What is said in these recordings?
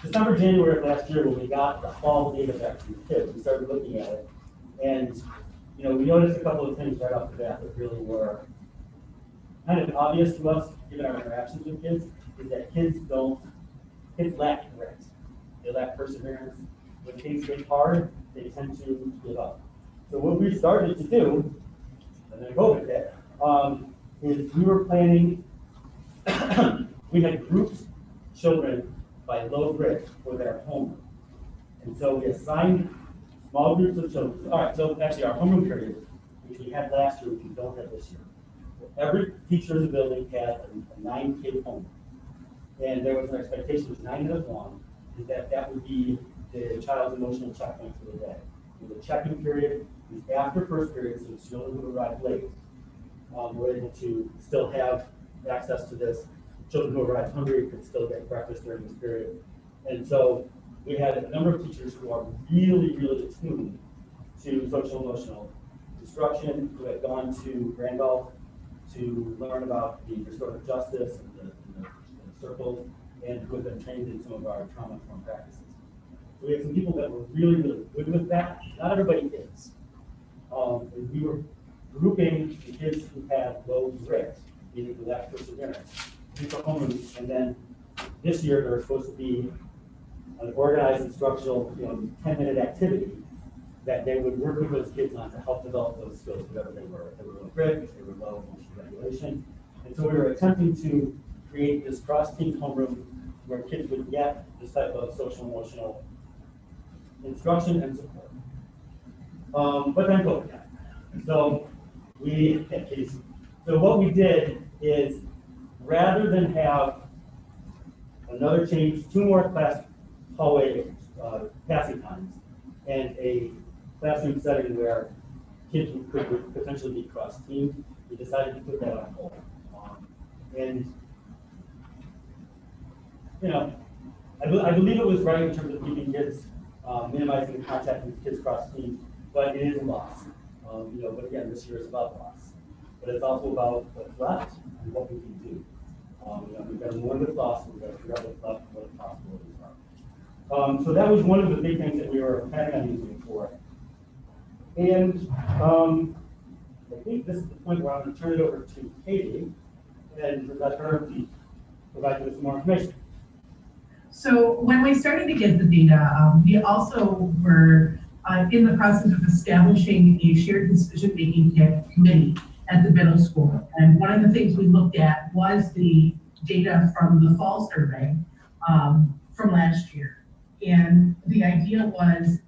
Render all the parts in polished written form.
December, January of last year, when we got the fall data back from the kids, we started looking at it, and we noticed a couple of things right off the bat that really were kind of obvious to us, given our interactions with kids, is that kids lack grit. They lack perseverance. When things get hard, they tend to give up. So what we started to do, and then COVID hit, is we were planning, we had grouped children by low grit for their homeroom. And so we assigned small groups of children. All right, so actually our homeroom period, which we had last year, which we don't have this year. Every teacher in the building had a 9-kid homeroom. And there was an expectation, which 9 minutes long, is that would be the child's emotional checkpoint for the day. The check-in period is after first period, so the children who arrived late were able to still have access to this. Children who arrived hungry could still get breakfast during this period. And so we had a number of teachers who are really, really attuned to social emotional instruction, who had gone to Randolph to learn about the restorative justice and the circles, and who have been trained in some of our trauma-informed practices. So we have some people that were really, really good with that. Not everybody is. And we were grouping the kids who had low grit, meaning who lacked perseverance, into homerooms, and then this year there was supposed to be an organized instructional 10-minute activity that they would work with those kids on to help develop those skills, whatever they were. If they were low grit, if they were low emotional regulation. And so we were attempting to create this cross-team homeroom where kids would get this type of social emotional instruction and support. But then COVID happened. So what we did is, rather than have another change, 2 more class hallway passing times, and a classroom setting where kids could potentially be cross-teamed, we decided to put that on hold. I believe it was right in terms of keeping kids, minimizing the contact with kids cross-teams, but it is a loss. But again, this year is about loss. But it's also about what's left and what we can do. We've got to mourn what's lost, we've got to figure out what's left and what the possibilities are. So that was one of the big things that we were planning on using it for. And I think this is the point where I'm going to turn it over to Katie and let her provide you with some more information. So when we started to get the data, we also were in the process of establishing a shared decision-making committee at the middle school. And one of the things we looked at was the data from the fall survey from last year. And the idea was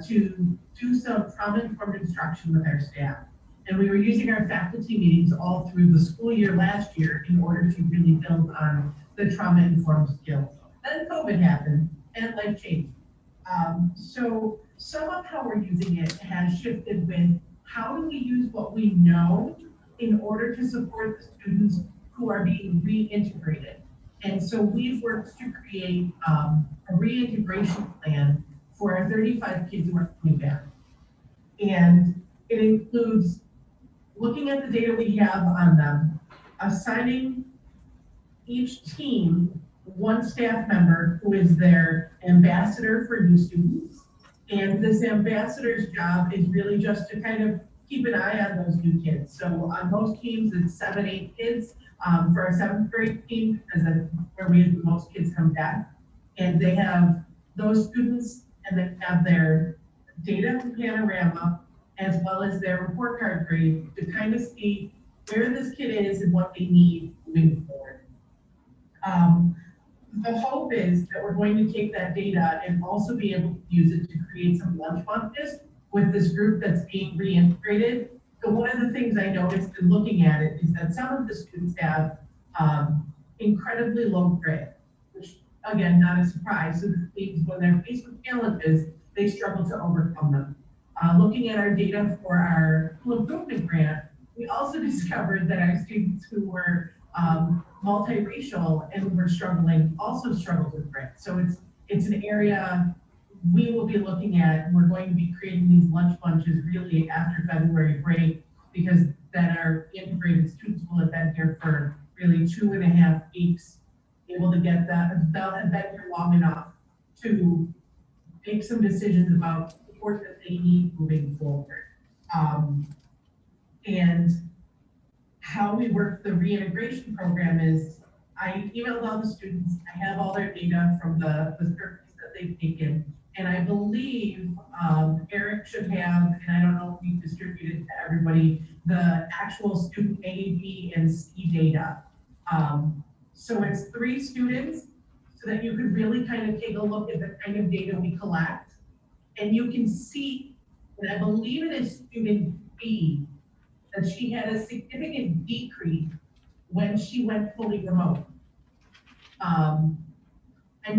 to do some trauma-informed instruction with our staff. And we were using our faculty meetings all through the school year last year in order to really build on the trauma-informed skills. Then COVID happened and life changed. So some of how we're using it has shifted with how do we use what we know in order to support the students who are being reintegrated. And so we've worked to create a reintegration plan for our 35 kids who are coming back. And it includes looking at the data we have on them, assigning each team one staff member who is their ambassador for new students. And this ambassador's job is really just to kind of keep an eye on those new kids. So on most teams, it's 7, 8 kids. For our 7th grade team, because that's where we have the most kids come back. And they have those students and they have their data panorama as well as their report card grade to kind of see where this kid is and what they need moving forward. The hope is that we're going to take that data and also be able to use it to create some lunch bunches with this group that's being reintegrated. So one of the things I noticed in looking at it is that some of the students have incredibly low grit, which again, not a surprise. So this means when they're faced with challenges, they struggle to overcome them. Looking at our data for our school improvement grant, we also discovered that our students who were multiracial and were struggling also struggled with grit. So it's an area we will be looking at. We're going to be creating these lunch bunches really after February break, because then our integrated students will have been here for really 2.5 weeks, able to get that. They'll have been here long enough to make some decisions about support that they need moving forward. And how we work the reintegration program is I emailed all the students, I have all their data from the surveys that they've taken, and I believe Eric should have, and I don't know if we distributed to everybody, the actual student A, B, and C data. So it's 3 students, so that you could really kind of take a look at the kind of data we collect. And you can see, and I believe it is student B, that she had a significant decrease when she went fully remote. I'm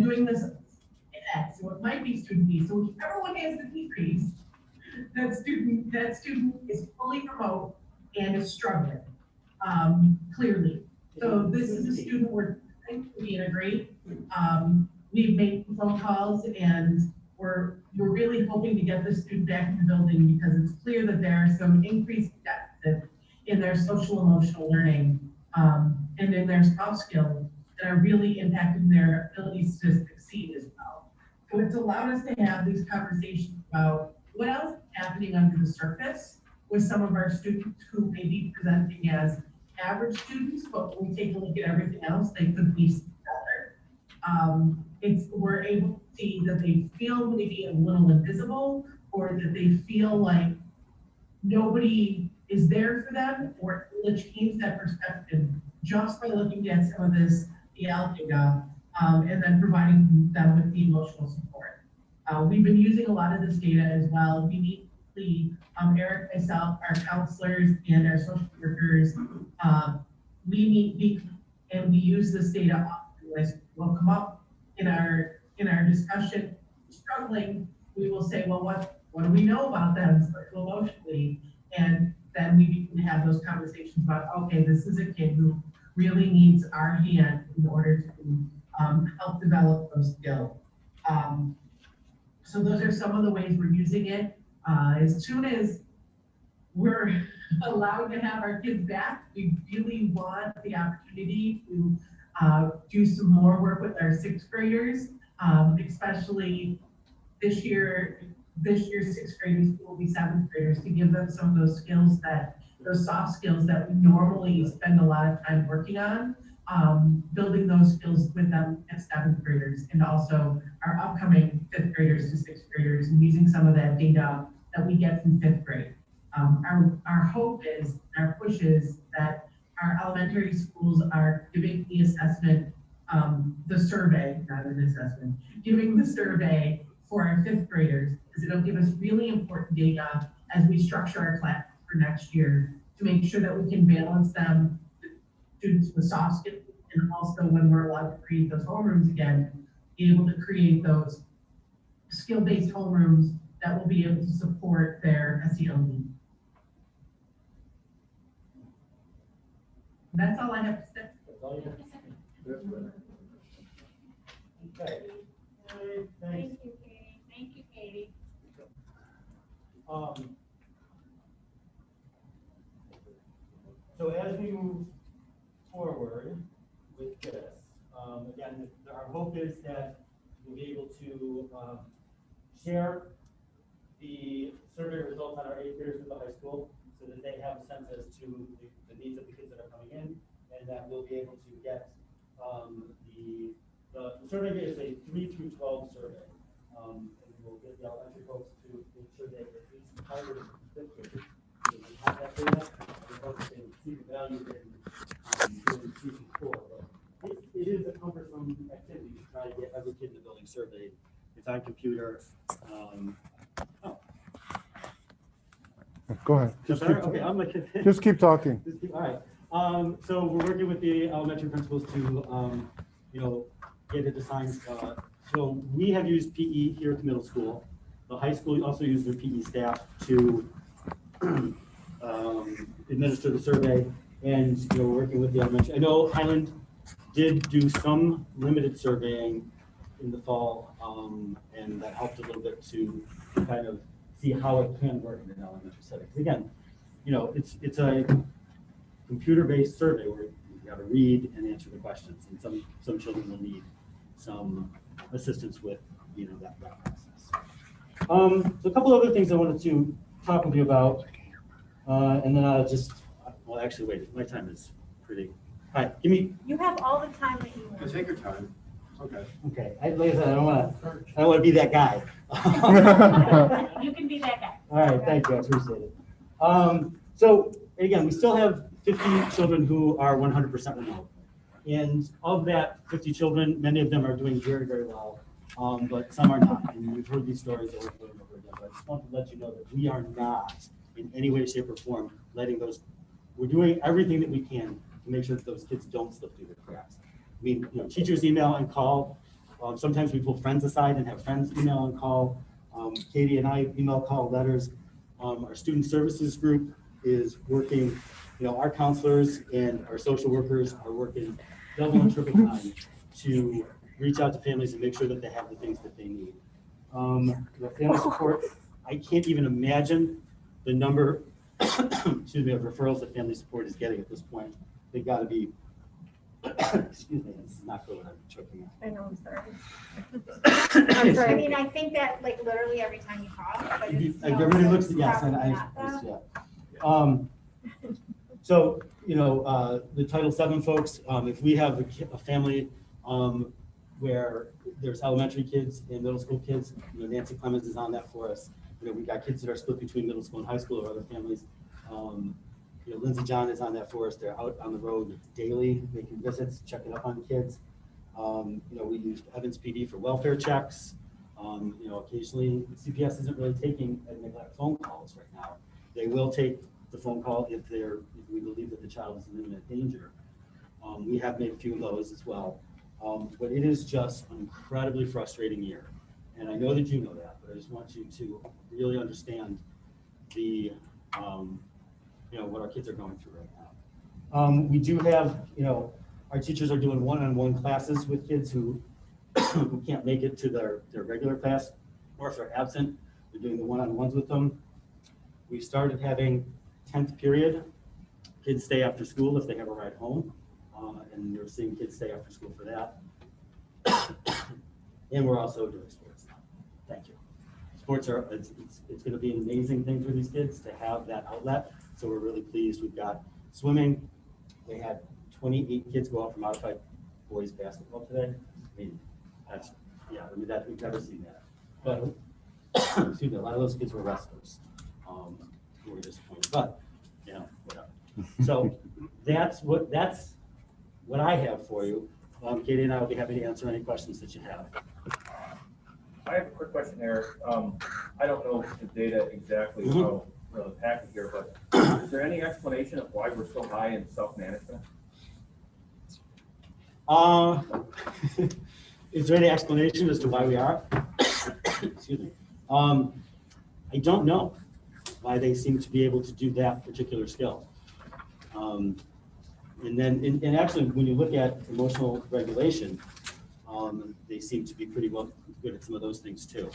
doing this X, so it might be student B. So whichever one has the decrease, that student is fully remote and is struggling, clearly. So this is a student we're trying to reintegrate. We've made phone calls and we're really hoping to get this student back in the building because it's clear that there are some increased deficits in their social emotional learning and in their soft skills that are really impacting their abilities to succeed as well. So it's allowed us to have these conversations about what else is happening under the surface with some of our students who may be presenting as average students, but when we take a look at everything else, they could be better. We're able to see that they feel maybe a little invisible, or that they feel like nobody is there for them, or it change that perspective just by looking at some of this EL data, and then providing them with the emotional support. We've been using a lot of this data as well. We meet Eric, myself, our counselors, and our social workers. We meet weekly, and we use this data often. We'll come up in our discussion, struggling. We will say, well, what do we know about them emotionally? And then we can have those conversations about, okay, this is a kid who really needs our hand in order to help develop those skills. So those are some of the ways we're using it. As soon as we're allowed to have our kids back, we really want the opportunity to do some more work with our 6th graders, especially this year. This year's 6th graders will be 7th graders, to give them some of those skills those soft skills that we normally spend a lot of time working on, building those skills with them as 7th graders, and also our upcoming 5th graders to 6th graders, and using some of that data that we get from 5th grade. Our hope is, our push is that our elementary schools are giving the assessment, the survey, not an assessment, giving the survey for our 5th graders, because it'll give us really important data as we structure our class for next year to make sure that we can balance them, students with soft skills, and also when we're allowed to create those homerooms again, be able to create those skill-based homerooms that will be able to support their SEL needs. That's all I have to say. That's all you have to say. Okay. Thanks. Thank you, Katie. Thank you, Katie. So as we move forward with this, again, our hope is that we'll be able to share the survey results on our 8th graders with the high school, so that they have a sense as to the needs of the kids that are coming in, and that we'll be able to get the survey is a 3 through 12 survey. And we'll get the elementary folks to make sure that at least target the 5th graders. So we have that data, and folks can see the value in doing 2 through 4. But it is a cumbersome activity to try to get every kid in the building surveyed. It's on computer. Go ahead. Okay, I'm like, Just keep talking. all right. So we're working with the elementary principals to, get it assigned. So we have used PE here at the middle school. The high school also used their PE staff to administer the survey, and we're working with the elementary. I know Highland did do some limited surveying in the fall, and that helped a little bit to kind of see how it can work in an elementary setting. Again, it's a computer-based survey where you got to read and answer the questions, and some children will need some assistance with that process. So a couple other things I wanted to talk with you about, and then I'll just, well, actually, wait, my time is pretty, all right, give me, You have all the time that you You want. take your time. Okay. okay, like I said, I don't want to be that guy. You can be that guy. All right, thank you, I appreciate it. So again, we still have 50 children who are 100% remote. And of that 50 children, many of them are doing very, very well, but some are not. And we've heard these stories over and over again. But I just want to let you know that we are not in any way, shape, or form letting those, we're doing everything that we can to make sure that those kids don't slip through the cracks. I mean, teachers email and call. Sometimes we pull friends aside and have friends email and call. Katie and I email, call, letters. Our student services group is working, our counselors and our social workers are working double and triple time to reach out to families and make sure that they have the things that they need. The family support, I can't even imagine the number excuse me, of referrals that family support is getting at this point. They got to be, excuse me, this is not good, I'm choking. I know, I'm sorry. I'm sorry. I mean, I think that like literally every time you talk, but it's. Everybody looks, yes, and probably I, not that. yeah. So, the Title VII folks, if we have a family where there's elementary kids and middle school kids, Nancy Clemens is on that for us. We've got kids that are split between middle school and high school or other families. Lindsay John is on that for us. They're out on the road daily, making visits, checking up on kids. We used Evans PD for welfare checks. Occasionally CPS isn't really taking neglect phone calls right now. They will take the phone call if we believe that the child is in imminent danger. We have made a few of those as well. But it is just an incredibly frustrating year. And I know that you know that, but I just want you to really understand the, what our kids are going through right now. We do have, our teachers are doing one-on-one classes with kids who can't make it to their regular class, or if they're absent, they're doing the one-on-ones with them. We started having 10th period, kids stay after school if they have a ride home, and we're seeing kids stay after school for that. And we're also doing sports now. Thank you. Sports are, it's going to be an amazing thing for these kids to have that outlet. So we're really pleased. We've got swimming. They had 28 kids go out for modified boys basketball today. I mean, we've never seen that. But excuse me, a lot of those kids were wrestlers. We were disappointed, but whatever. So that's what I have for you. Katie and I will be happy to answer any questions that you have. I have a quick question there. I don't know the data exactly how the packet here, but is there any explanation of why we're so high in self-management? Is there any explanation as to why we are? Excuse me. I don't know why they seem to be able to do that particular skill. And then, and actually, when you look at emotional regulation, they seem to be pretty well good at some of those things too.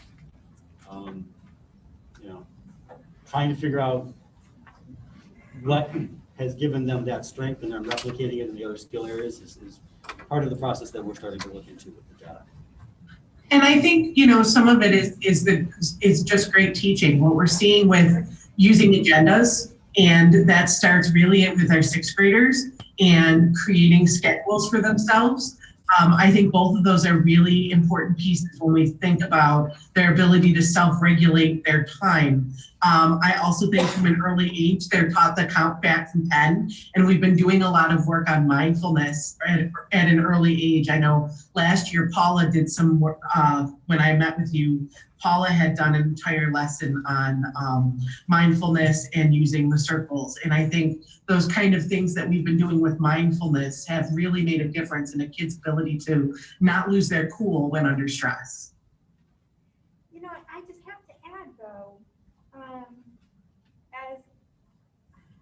Trying to figure out what has given them that strength and then replicating it in the other skill areas is part of the process that we're starting to look into with the data. And I think, some of it is just great teaching. What we're seeing with using agendas, and that starts really with our sixth graders and creating schedules for themselves. I think both of those are really important pieces when we think about their ability to self-regulate their time. I also think from an early age, they're taught to count back from 10, and we've been doing a lot of work on mindfulness at an early age. I know last year, Paula did some work, when I met with you, Paula had done an entire lesson on mindfulness and using the circles. And I think those kind of things that we've been doing with mindfulness have really made a difference in a kid's ability to not lose their cool when under stress. I just have to add though, as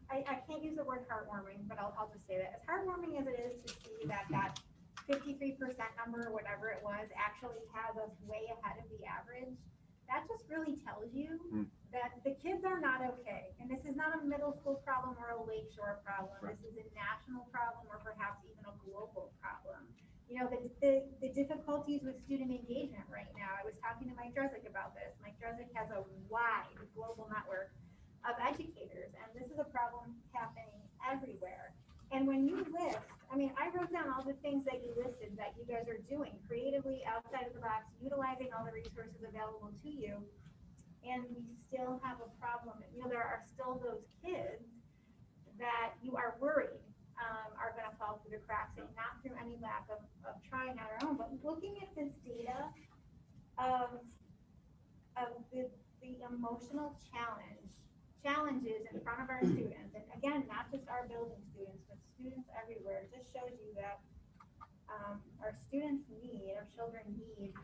I can't use the word heartwarming, but I'll just say that as heartwarming as it is to see that 53% number, whatever it was, actually has us way ahead of the average, that just really tells you that the kids are not okay. And this is not a middle school problem or a Lakeshore problem. Right. This is a national problem or perhaps even a global problem. You know, the difficulties with student engagement right now. I was talking to Mike Drezick about this. Mike Drezick has a wide global network of educators, and this is a problem happening everywhere. And when you list, I mean, I wrote down all the things that you listed that you guys are doing creatively, outside of the box, utilizing all the resources available to you, and we still have a problem. You know, there are still those kids that you are worried are going to fall through the cracks, and not through any lack of trying on our own, but looking at this data of the emotional challenges in front of our students, and again, not just our building students, but students everywhere, just shows you that our students need, our children need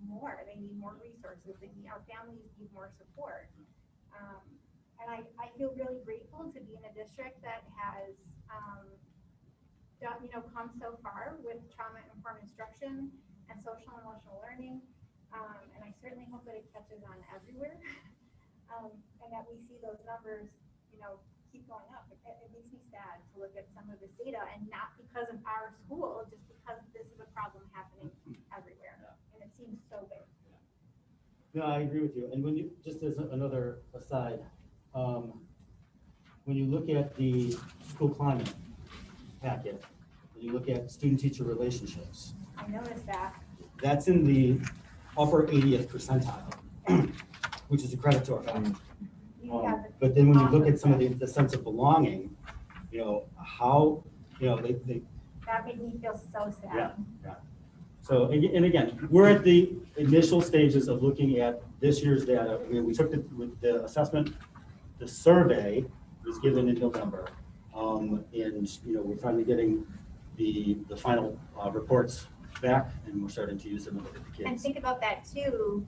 more. They need more resources. Our families need more support. And I feel really grateful to be in a district that has come so far with trauma-informed instruction and social and emotional learning. And I certainly hope that it catches on everywhere. And that we see those numbers, keep going up. It makes me sad to look at some of this data, and not because of our school, just because this is a problem happening everywhere. And it seems so big. No, I agree with you. And when you, just as another aside, when you look at the school climate packet, when you look at student-teacher relationships, I noticed that. that's in the upper 80th percentile, which is a credit to our faculty. But then when you look at some of the sense of belonging, how, they That made me feel so sad. Yeah. So, and again, we're at the initial stages of looking at this year's data. I mean, we took the assessment, the survey was given in November. And, we're finally getting the final reports back, and we're starting to use them to look at the kids. And think about that too,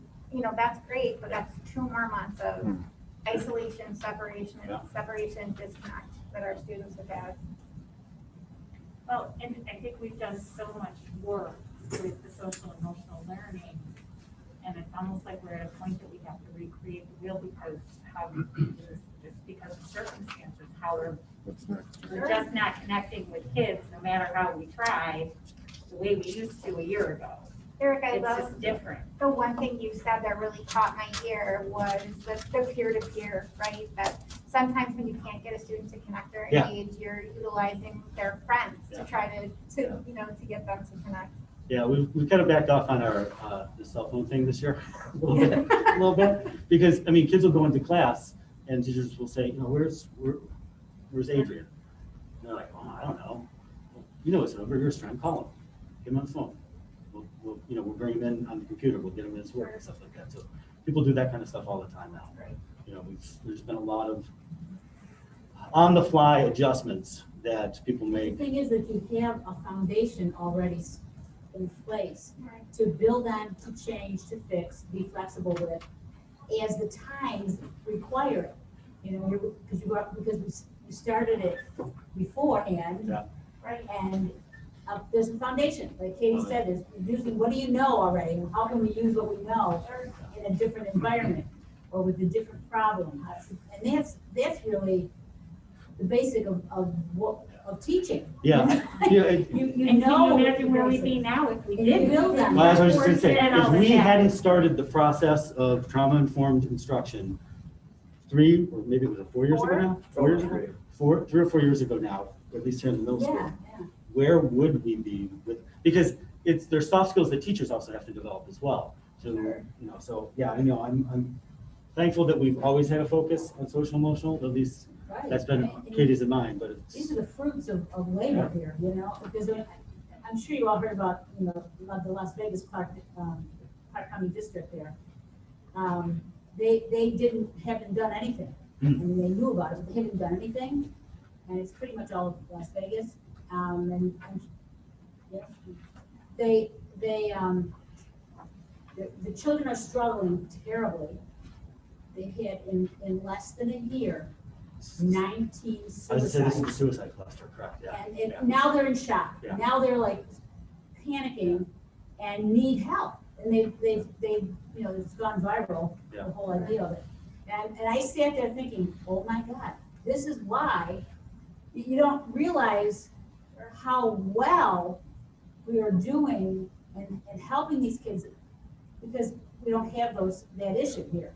that's great, but that's 2 more months of isolation, separation, disconnect that our students have had. Well, and I think we've done so much work with the social and emotional learning, and it's almost like we're at a point that we have to recreate the wheel just because of circumstances, how we're just not connecting with kids, no matter how we try, the way we used to a year ago. Eric, I It's love just different. the one thing you said that really caught my ear was the peer-to-peer, right? That sometimes when you can't get a student to connect or engage, you're utilizing their friends to try to get them to connect. Yeah, we kind of backed off on our the cell phone thing this year a little bit, because I mean, kids will go into class and teachers will say, where's Adrian? And they're like, oh, I don't know. His number. Here's his friend. Call him. Get him on the phone. We'll bring him in on the computer. We'll get him his work and stuff like that. So people do that kind of stuff all the time now. Right. There's been a lot of on-the-fly adjustments that people make. The thing is that you have a foundation already in place Right. to build on, to change, to fix, be flexible with, as the times require it. Because we started it beforehand. Yeah. Right. And there's a foundation, like Katie said, is using what do you know already, and how can we use what we know in a different environment or with a different problem? And that's really the basic of teaching. Yeah. You And know. can you imagine where we'd be now if we And you didn't? build on Well, that's what I was just gonna say. And all If we that. hadn't started the process of trauma-informed instruction 3 or maybe it was 4 years ago now? 4 years ago? 3 or 4 years ago now, at least here in the middle school. Yeah. Where would we be with, because there's soft skills that teachers also have to develop as well. So, so yeah, I know I'm thankful that we've always had a focus on social emotional, at least Right. that's been Katie's and mine, but These it's, are the fruits of labor here, because I'm sure you all heard about, about the Las Vegas Clark County District there. They haven't done anything. I mean, they knew about it, but they haven't done anything. And it's pretty much all of Las Vegas. The children are struggling terribly. They've had in less than a year, 19 I was gonna say this is the suicides. suicide cluster, correct, yeah. And now they're in shock. Yeah. Now they're like panicking and need help. And they've it's gone viral, Yeah. the whole idea of it. And I sat there thinking, oh my God, this is why you don't realize how well we are doing and helping these kids because we don't have that issue here.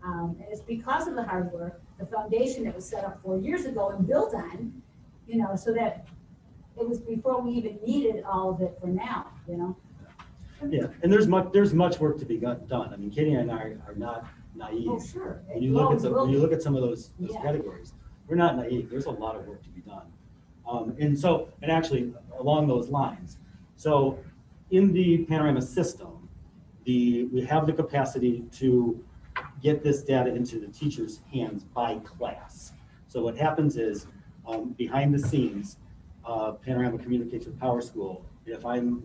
And it's because of the hard work, the foundation that was set up 4 years ago and built on, so that it was before we even needed all of it for now, Yeah, and there's much work to be done. I mean, Katie and I are not naive. Oh, sure. When you look at some of those Yeah. categories, we're not naive. There's a lot of work to be done. And actually along those lines, so in the Panorama system, we have the capacity to get this data into the teacher's hands by class. So what happens is, behind the scenes, Panorama communicates with Power School. If I'm,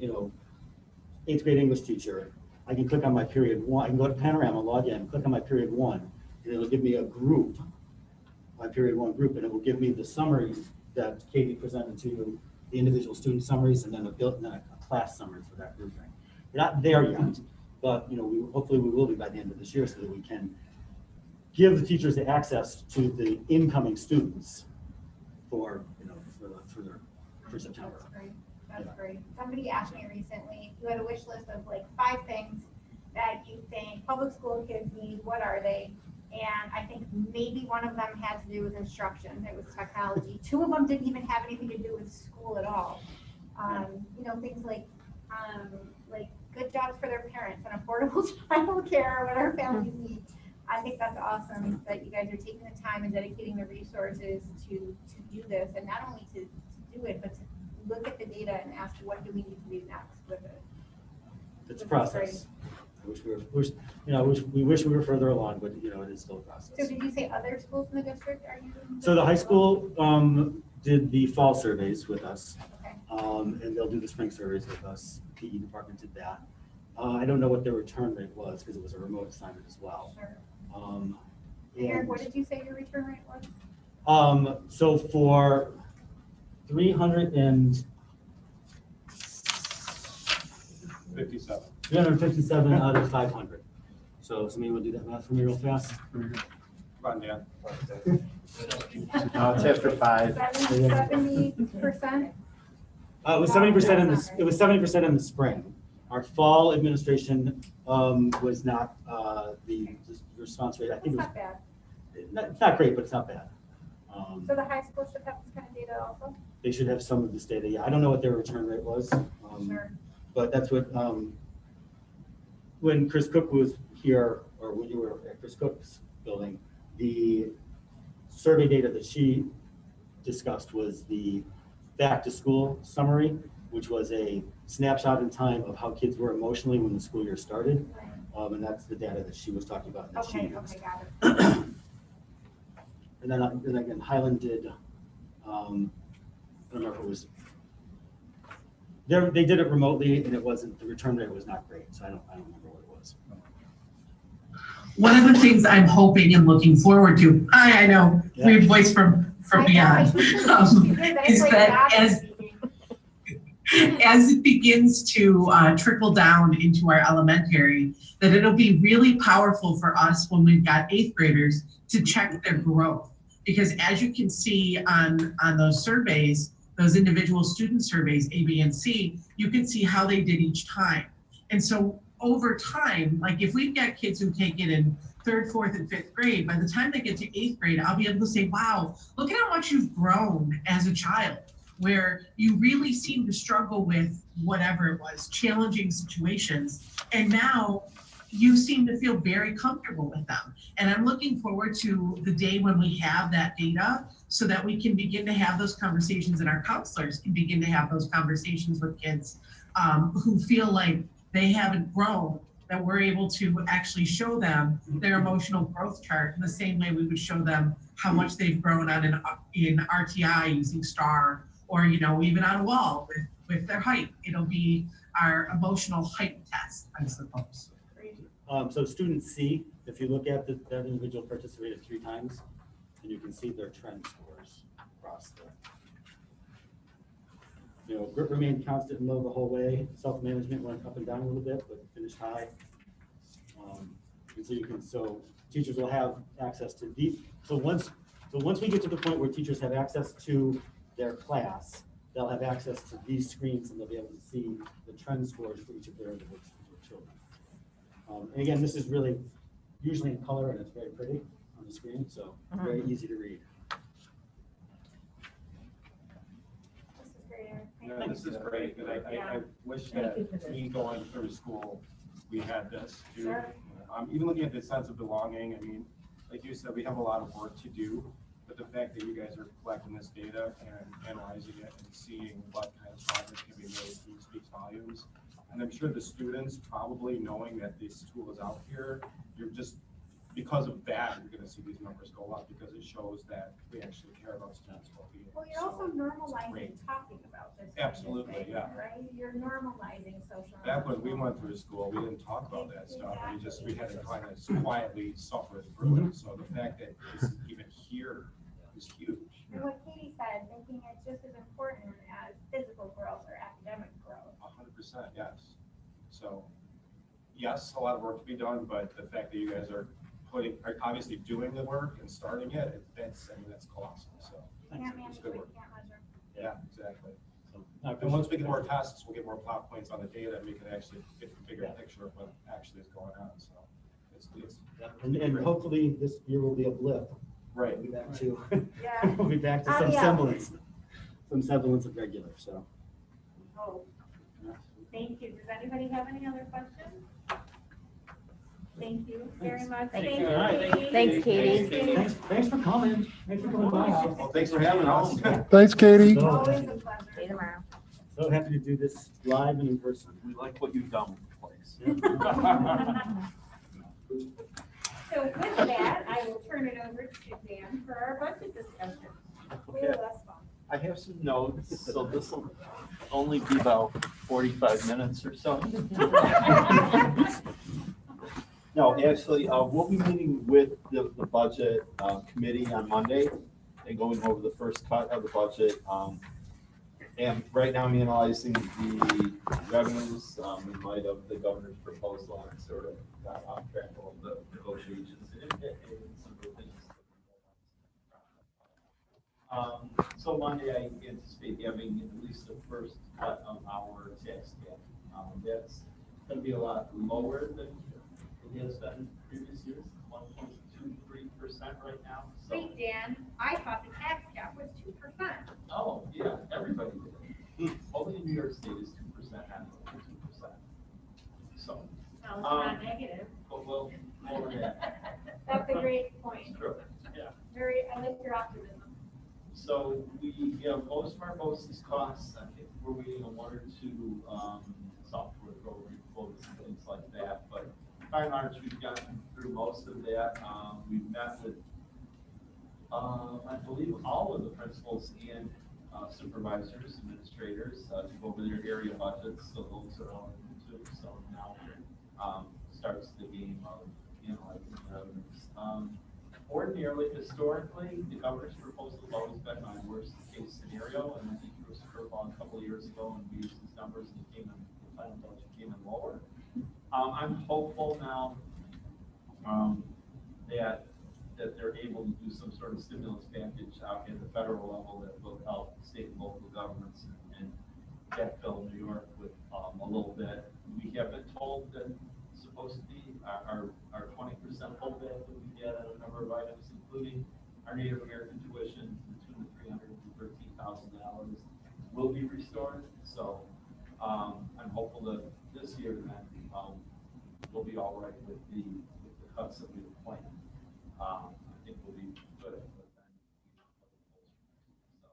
8th grade English teacher, I can click on my period 1, I can go to Panorama, log in, click on my period 1, and it'll give me a group, my period 1 group, and it will give me the summaries that Katie presented to you, the individual student summaries, and then a class summary for that grouping. We're not there yet, but hopefully we will be by the end of this year so that we can give the teachers the access to the incoming students for September. That's great. That's great. Somebody asked me recently, you had a wish list of like 5 things that you think public school kids need. What are they? And I think maybe one of them had to do with instruction. It was technology. 2 of them didn't even have anything to do with school at all. Things like good jobs for their parents and affordable childcare or whatever families need. I think that's awesome that you guys are taking the time and dedicating the resources to do this, and not only to do it, but to look at the data and ask what do we need to do next with it. It's a process. We wish we were further along, but it is still a process. So did you say other schools in the district are using? So the high school did the fall surveys with us, Okay. and they'll do the spring surveys with us. PE department did that. I don't know what their return rate was because it was a remote assignment as well. Sure. And, what did you say your return rate was? so for 357 out of 500. So somebody will do that math for me real fast. Run down. No, it's after 5. 70%? It was 70% in the. It was 70% in the spring. Our fall administration was not the response rate. I think That's it was. not bad. It's not great, but it's not bad. So the high school should have this kind of data also? They should have some of this data. Yeah, I don't know what their return rate was. Sure. But that's what, when Chris Cook was here, or when you were at Chris Cook's building, the survey data that she discussed was the back to school summary, which was a snapshot in time of how kids were emotionally when the school year started. Right. And that's the data that she was talking about and that she Okay, used. got it. And then again, Highland did, I don't know if it was, they did it remotely and it wasn't, the return rate was not great. So I don't remember what it was. One of the things I'm hoping and looking forward to, I know, Yeah. weird voice from beyond, is that as it begins to trickle down into our elementary, that it'll be really powerful for us when we've got 8th graders to check their growth. Because as you can see on those surveys, those individual student surveys, A, B, and C, you can see how they did each time. And so over time, like if we've got kids who take it in 3rd, 4th, and 5th grade, by the time they get to 8th grade, I'll be able to say, wow, look at how much you've grown as a child, where you really seem to struggle with whatever it was, challenging situations. And now you seem to feel very comfortable with them. And I'm looking forward to the day when we have that data so that we can begin to have those conversations and our counselors can begin to have those conversations with kids who feel like they haven't grown, that we're able to actually show them their emotional growth chart in the same way we would show them how much they've grown in RTI using STAR, or even on a wall with their height. It'll be our emotional height test, I suppose. So student C, if you look at that individual participated 3 times, and you can see their trend scores across the, grit remained constant and low the whole way. Self-management went up and down a little bit, but finished high. And so teachers will have access to these. So once we get to the point where teachers have access to their class, they'll have access to these screens and they'll be able to see the trend scores for each of their individual children. And again, this is really usually in color and it's very pretty on the screen, so very easy to read. This is great, Eric. Thank Yeah, you. this is great, and I wish Thank you for that this. me going through school, we had this too. Sure. Even looking at the sense of belonging, I mean, like you said, we have a lot of work to do, but the fact that you guys are collecting this data and analyzing it and seeing what kind of progress can be made speaks volumes. And I'm sure the students probably knowing that this tool is out here, you're just, because of that, you're gonna see these numbers go up because it shows that we actually care about students' well-being. Well, you're also So, normalizing great. talking about this. kind of Absolutely, thing, yeah. Right? You're normalizing social. Back when we emotional- went through school, we didn't talk about that stuff. We had to kind of quietly suffer through it. So the fact that this is even here is huge. And what Katie said, making it just as important as physical growth or academic growth. 100%, yes. So, yes, a lot of work to be done, but the fact that you guys are obviously doing the work and starting it, that's colossal. So, Can't manage it's good what work. you can't measure. Yeah, exactly. So, I And once we appreciate get that. more tests, we'll get more plot points on the data, and we can actually get a bigger Yeah. picture of what actually is going on. So, it's And hopefully this year will be a blip. right. We'll be back to, Yeah. we'll be back to Oh, some yeah. semblance of regular, so. Oh, thank you. Does anybody have any other questions? Thank you very much. Thank you. you. All right. Thanks, Katie. Thanks for coming. Thanks for coming by. Well, thanks for having us. Thanks, Katie. Always a pleasure. See you tomorrow. So happy to do this live and in person. We like what you've done with the place. So with that, I will turn it over to Dan for our budget discussion. Ooh, that's fun. I have some notes, so this will only be about 45 minutes or so. No, actually, we'll be meeting with the budget committee on Monday and going over the first cut of the budget. And right now I'm analyzing the revenues in light of the governor's proposal and sort of got off track of the negotiations and some of the things. So Monday, I anticipate having at least the first cut of our tax cap. That's going to be a lot lower than it has been in previous years, 1.23% right now. So, Wait, Dan, I thought the tax cap was 2%. oh, yeah, everybody did. Only in New York State is 2%, not 2%. So, Sounds not negative. but we'll lower that. That's a great point. True, yeah. I like your optimism. So we have most of our BOCES costs. I think we're waiting on one or two software program quotes and things like that. But by and large, we've gotten through most of that. We've met with, I believe, all of the principals and supervisors, administrators to go over their area budgets. So those are all new too. So now starts the game of analyzing revenues. Ordinarily, historically, the governor's proposal has always been my worst case scenario, and I think it was a curveball a couple of years ago, and we used these numbers and the final budget came in lower. I'm hopeful now that they're able to do some sort of stimulus package out at the federal level that will help state and local governments and backfill New York with a little bit. We have been told that it's supposed to be our 20% holdback that we get on a number of items, including our Native American tuition to the tune of $313,000 will be restored. So I'm hopeful that this year then we'll be all right with the cuts that we have planned. I think we'll be good. But then, so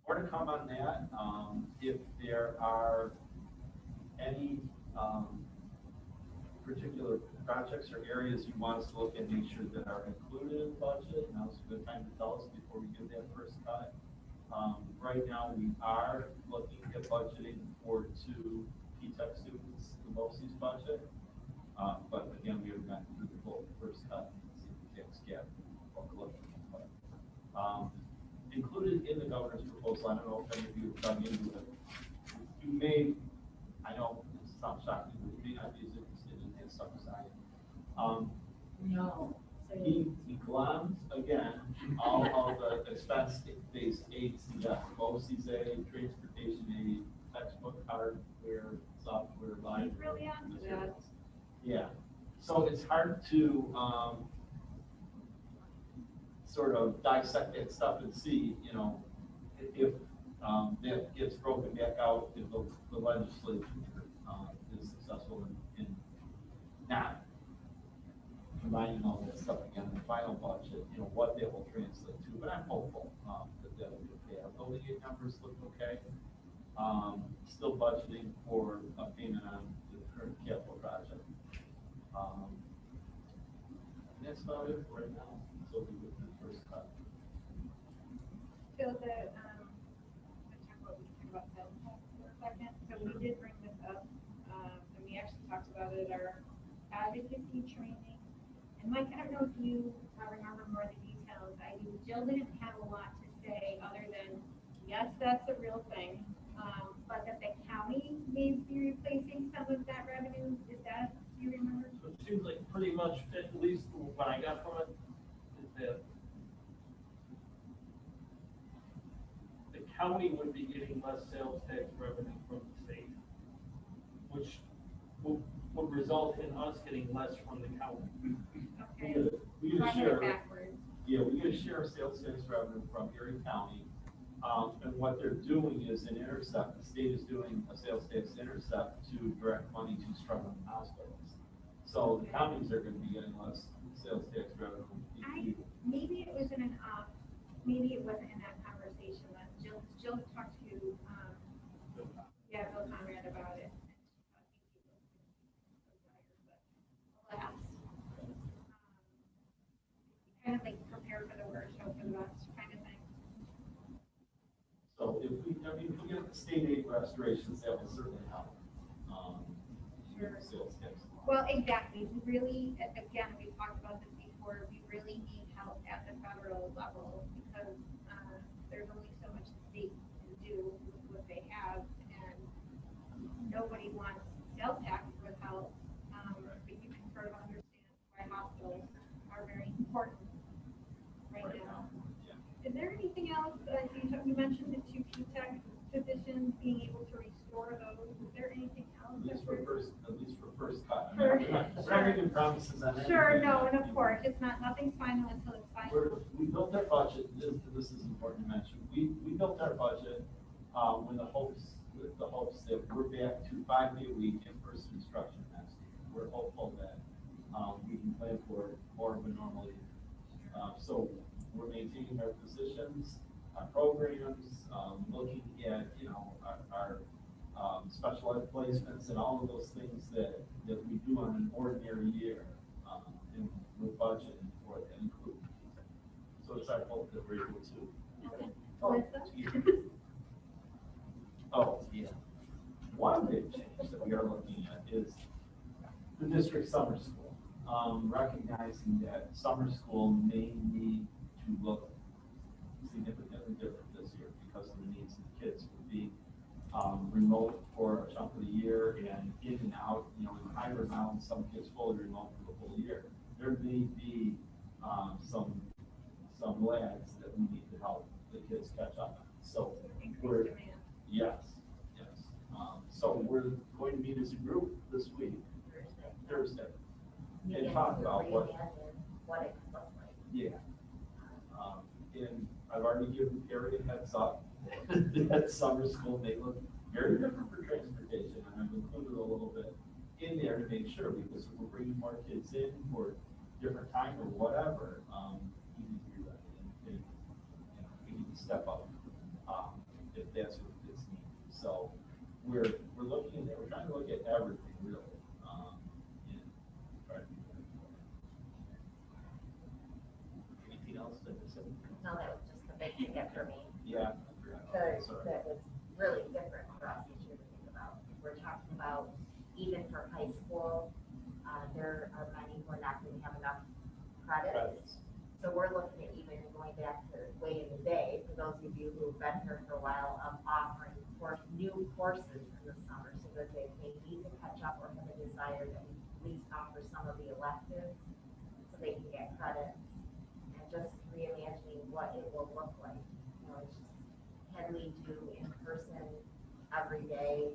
more to come on that. If there are any particular projects or areas you want us to look at, make sure that are included in the budget. Now's a good time to tell us before we give that first cut. Right now, we are looking at budgeting for 2 P-Tech students in the BOCES budget. But again, we haven't gotten through the full first cut and see the tax cap what we're looking at. But, included in the governor's proposal, I don't know if any of you have dug into it. You may, I know it sounds shocking, but you may not be as interested in that stuff as I am. No. He glommed again, all of the expense-based aids together, OCA, transportation aid, textbook, hardware, software, library. He's really onto that. materials. Yeah, so it's hard to, sort of dissect that stuff and see, you know, if, that gets broken back out, if the legislature, is successful in not combining all that stuff again in the final budget, you know, what that will translate to, but I'm hopeful, that will be okay. Our building aid numbers look okay. Still budgeting for a payment on the current capital project. And that's about it for right now, so we would do the first cut. So let's talk about sales tax for a second. So we did bring this up, and we actually talked about it at our advocacy training. And Mike, I don't know if you remember more of the details. Jill didn't have a lot to say other than, yes, that's a real thing, but that the county may be replacing some of that revenue. Is that, do you remember? So it seems like pretty much, at least what I got from it, is that the county would be getting less sales tax revenue from the state, which would result in us getting less from the county. Okay. We So I get a had it share, backwards. yeah, we get a share of sales tax revenue from Erie County. And what they're doing is an intercept, the state is doing a sales tax intercept to direct money to struggling hospitals. So the counties are gonna be getting less sales tax revenue. Maybe it was in an, maybe it wasn't in that conversation that Jill talked to, yeah, Bill Conrad about it. Alas, kind of like prepare for the worst, hope for the best kind of thing. So if we get the state aid restorations, that will certainly help. Sure. Sales tax. Well, exactly. We really, again, we talked about this before, we really need help at the federal level because there's only so much the state can do with what they have, and nobody wants sales tax without, but you can sort of understand why hospitals are very important right now. Yeah. Is there anything else, you mentioned the two P-Tech positions, being able to restore those, is there anything else? At least for first cut. Sure. We're not making promises on anything. Sure, no, and of course, it's nothing's final until it's final. We built our budget, this is important to mention, we built our budget, with the hopes that we're back to 5-day a week in-person instruction next year. We're hopeful that, we can plan for more of a normal year. So we're maintaining our positions, our programs, looking at, you know, our special ed placements and all of those things that we do on an ordinary year, and with budget for that include. So it's our hope that we're able to. Melissa? Oh, yeah. One big change that we are looking at is the district summer school. Recognizing that summer school may need to look significantly different this year because of the needs of the kids will be remote for a chunk of the year and in and out, you know, in hybrid now, and some kids fully remote for the whole year. There may be some lags that we need to help the kids catch up on. So we're, yes. So we're going to meet as a group this week, Thursday, and talk about what it looks like. Yeah. And I've already given Carrie a heads up that summer school may look very different for transportation, and I've included a little bit in there to make sure, because if we're bringing more kids in for different time or whatever, we need to be ready, and you know, we need to step up, if that's what it's needed. So we're looking at, we're trying to look at everything really, and try to be ready for it. Anything else that is? No, that was just the big thing for me. Yeah. That was really different for us this year to think about. We're talking about, even for high school, there are many who are not going to have enough credits. So we're looking at even going back to way in the day, for those of you who've been here for a while, offering new courses in the summer so that they need to catch up or have a desire that we at least offer some of the electives. So they can get credits, and just reimagining what it will look like. You know, it's just, can we do in person every day?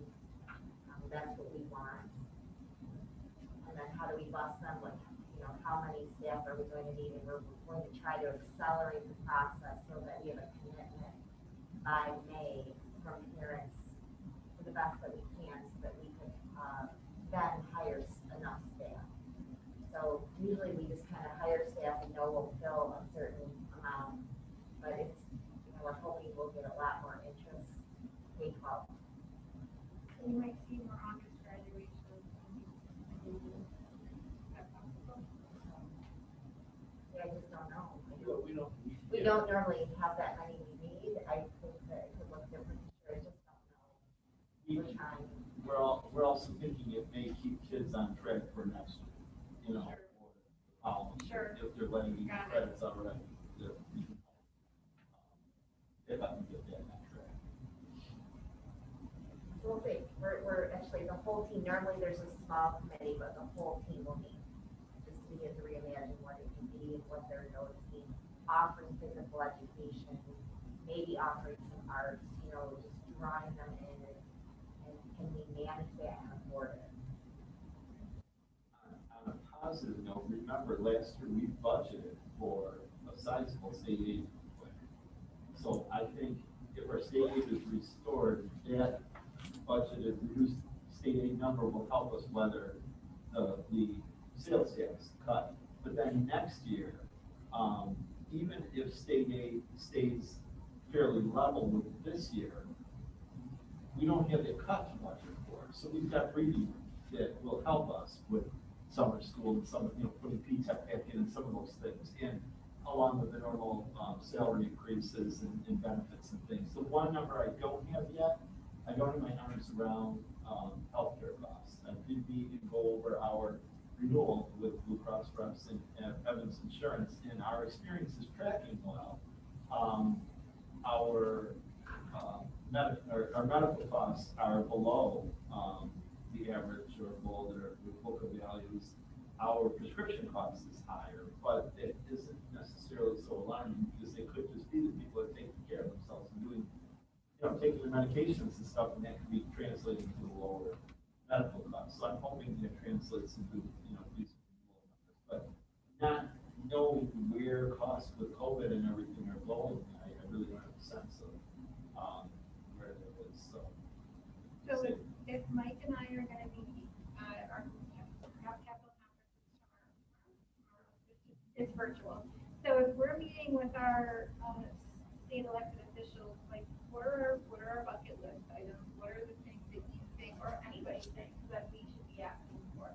That's what we want. And then how do we bus them, like, you know, how many staff are we going to need? And we're going to try to accelerate the process so that we have a commitment by May from parents to the best that we can, so that we can then hire enough staff. So usually we just kind of hire staff and know we'll fill a certain amount, but it's, you know, we're hoping we'll get a lot more interest K-12. So you might see more August graduations. Yeah, I just don't know. We We don't normally have that many we need. I think that it could look different, sure, I just don't know. We're trying. We're also thinking it may keep kids on track for next year, you know, or Sure. if they're letting you Got it. credits already. If I can get that on track. We'll see. We're actually, the whole team, normally there's a small committee, but the whole team will meet. Just to begin to reimagine what it can be and what they're noticing, offering physical education, maybe offering some arts, you know, just drawing them in, and can we manage that and afford it? On a positive note, remember last year we budgeted for a sizable state aid plan. So I think if our state aid is restored, that budgeted reduced state aid number will help us weather the sales tax cut. But then next year, even if state aid stays fairly level with this year, we don't have the cut to budget for. So we've got breathing room that will help us with summer school and some, you know, putting P-TECH back in and some of those things, and along with the normal salary increases and benefits and things. The one number I don't have yet, I don't have my arms around healthcare costs. I did meet and go over our renewal with Blue Cross reps and Evans Insurance, and our experience is tracking well. Our medical costs are below the average or below their book values. Our prescription cost is higher, but it isn't necessarily so alarming because they could just be the people that are taking care of themselves and doing, you know, taking their medications and stuff, and that can be translated into lower medical costs. So I'm hoping that translates into, you know, these lower numbers, but not knowing where costs with COVID and everything are going, I really don't have a sense of where that is. So if Mike and I are gonna be at our capital conference tomorrow, it's virtual. So if we're meeting with our state elected officials, like what are our bucket list items? What are the things that you think, or anybody thinks, that we should be asking for?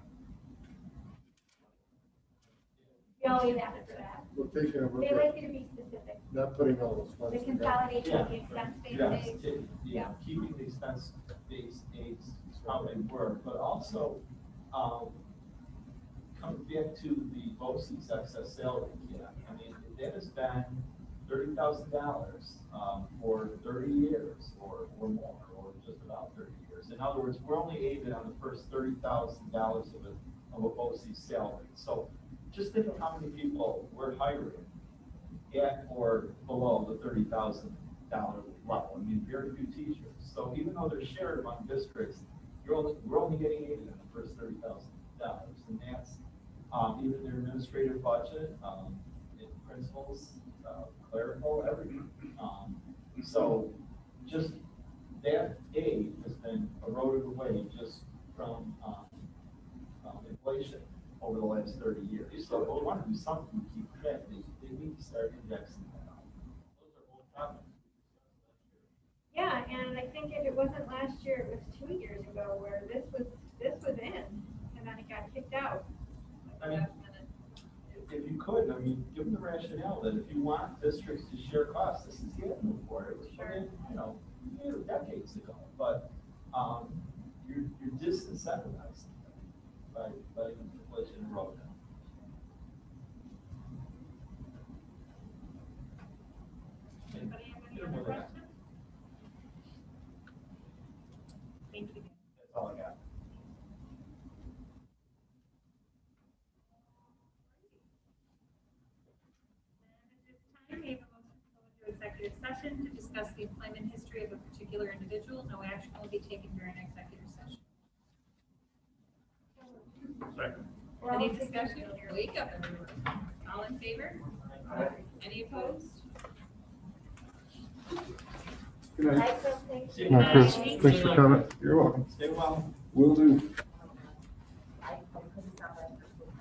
We always ask for that. We're taking a look They like at you to be specific. not putting all those funds The together. consolidation of the expense base. yes, keeping the expense base aids how they work, but also coming back to the BOCES excess salary cap. I mean, that has been $30,000 for 30 years or more, or just about 30 years. In other words, we're only aided on the first $30,000 of a BOCES salary. So just think of how many people we're hiring at or below the $30,000 level. I mean, very few teachers. So even though they're shared among districts, we're only getting aided on the first $30,000, and that's even their administrative budget, principals, clerical, everything. So just that aid has been eroded away just from inflation over the last 30 years. So we want to do something to keep track. They need to start indexing that out. Those are both topics. Yeah, and I think if it wasn't last year, it was 2 years ago where this was in, and then it got kicked out. I mean, if you could, I mean, give them the rationale that if you want districts to share costs, this is the avenue for it. It was put in, you know, decades ago, but you're disincentivizing by letting inflation erode now. Anybody have any other questions? Thank you. That's all I got. session to discuss the employment history of a particular individual. No action will be taken during executive session. Any discussion? Wake up, everyone. All in favor? Any opposed? Good night, Chris. Thank you. Good night. Chris, thanks for coming. You're welcome. Stay well. Will do.